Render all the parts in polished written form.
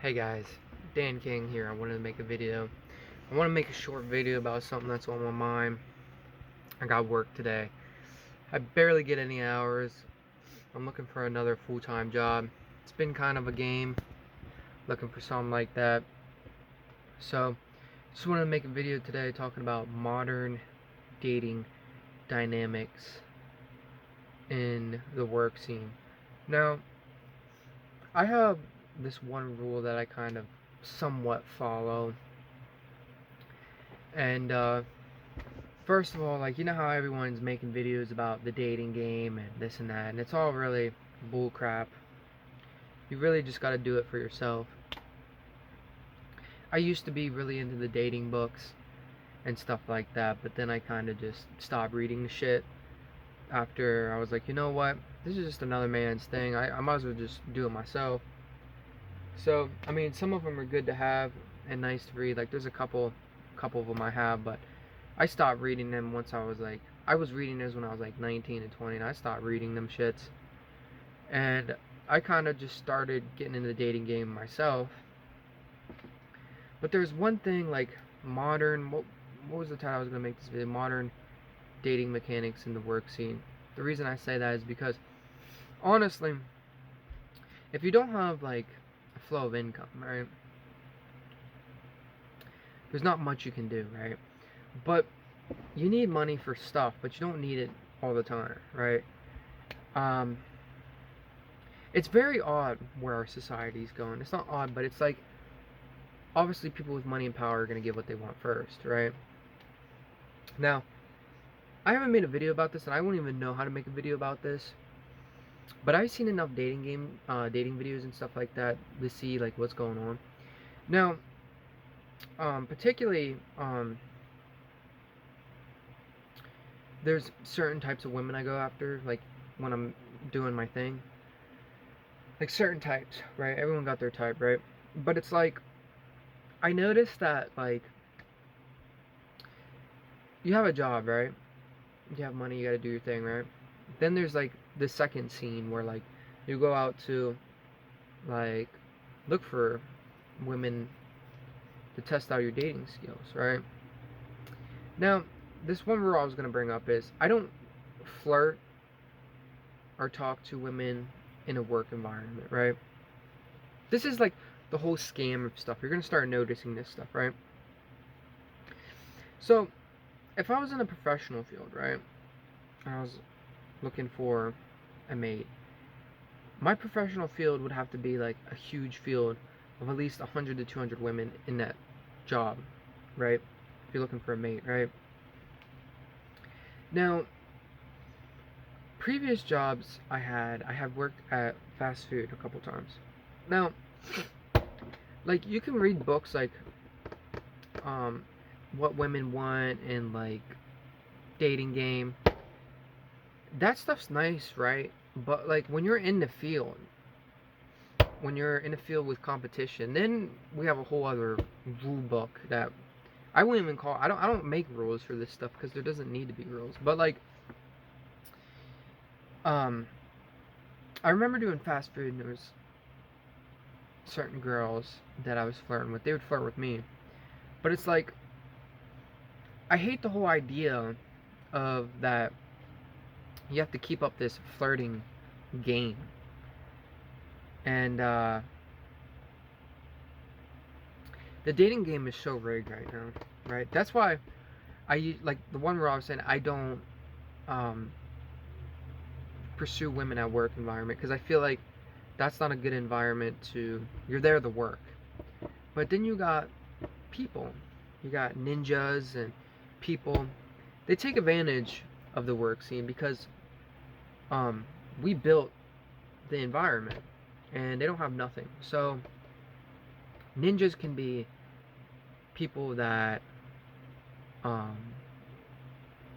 Hey guys, Dan King here. I wanted to make a video. I want to make a short video about something that's on my mind. I got work today. I barely get any hours. I'm looking for another full-time job. It's been kind of a game, looking for something like that. So, just wanted to make a video today talking about modern dating dynamics in the work scene. Now, I have this one rule that I kind of somewhat follow. And first of all, like, you know how everyone's making videos about the dating game and this and that, and it's all really bull crap. You really just got to do it for yourself. I used to be really into the dating books and stuff like that, but then I kind of just stopped reading the shit after I was like, you know what, this is just another man's thing. I might as well just do it myself. So I mean, some of them are good to have and nice to read. Like, there's a couple of them I have, but I stopped reading them once I was reading those when I was like 19 and 20, and I stopped reading them shits. And I kind of just started getting into the dating game myself. But there's one thing, like, what was the title I was going to make this video? Modern dating mechanics in the work scene. The reason I say that is because, honestly, if you don't have, like, a flow of income, right, there's not much you can do, right? But you need money for stuff, but you don't need it all the time, right? It's very odd where our society's going. It's not odd, but it's like, obviously people with money and power are going to get what they want first, right? Now, I haven't made a video about this, and I won't even know how to make a video about this, but I've seen enough dating videos and stuff like that to see, like, what's going on. Now, particularly, there's certain types of women I go after, like, when I'm doing my thing. Like, certain types, right? Everyone got their type, right? But it's like, I noticed that, like, you have a job, right? You have money, you gotta do your thing, right? Then there's, like, the second scene where, like, you go out to, like, look for women to test out your dating skills, right? Now, this one rule I was gonna bring up is, I don't flirt or talk to women in a work environment, right? This is like the whole scam of stuff. You're gonna start noticing this stuff, right? So, if I was in a professional field, right, and I was looking for a mate, my professional field would have to be like a huge field of at least 100 to 200 women in that job, right? If you're looking for a mate, right? Now, previous jobs I have worked at fast food a couple times. Now, like, you can read books like what women want and, like, dating game. That stuff's nice, right? But, like, when you're in the field, with competition, then we have a whole other rule book that I wouldn't even call. I don't make rules for this stuff because there doesn't need to be rules. But, like, I remember doing fast food, and there was certain girls that I was flirting with. They would flirt with me, but it's like, I hate the whole idea of that you have to keep up this flirting game. And the dating game is so rigged right now, right? That's why like the one where I was saying I don't pursue women at work environment, because I feel like that's not a good environment to. You're there to work, but then you got people, you got ninjas and people. They take advantage of the work scene because we built the environment, and they don't have nothing. So ninjas can be people that are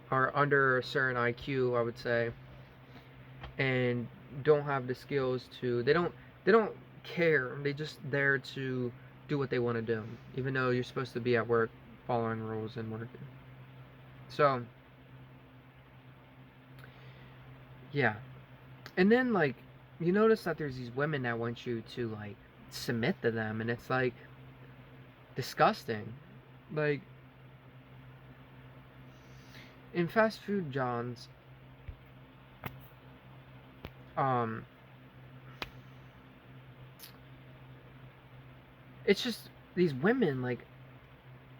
under a certain IQ, I would say, and don't have the skills to. They don't care. They just there to do what they want to do, even though you're supposed to be at work following rules and working. So yeah. And then, like, you notice that there's these women that want you to, like, submit to them, and it's like disgusting. Like in fast food Johns, um it's just these women like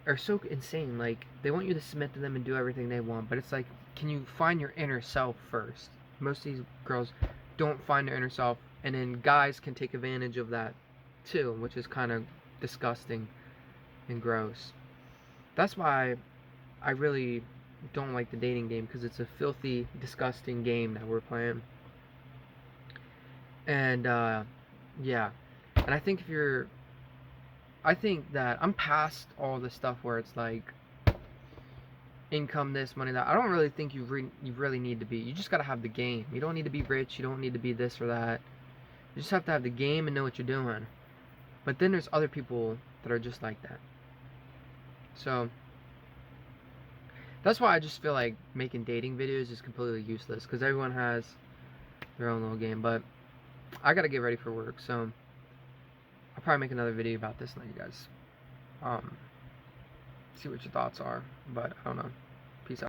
are so insane. Like they want you to submit to them and do everything they want, but it's like, can you find your inner self first? Most of these girls don't find their inner self, and then guys can take advantage of that too, which is kind of disgusting and gross. That's why I really don't like the dating game, because it's a filthy, disgusting game that we're playing. And yeah, and I think I think that I'm past all the stuff where it's like income this, money that. I don't really think you really need to be. You just gotta have the game. You don't need to be rich. You don't need to be this or that. You just have to have the game and know what you're doing. But then there's other people that are just like that. So that's why I just feel like making dating videos is completely useless, because everyone has their own little game. But I gotta get ready for work, so I'll probably make another video about this and let you guys see what your thoughts are. But I don't know. Peace out.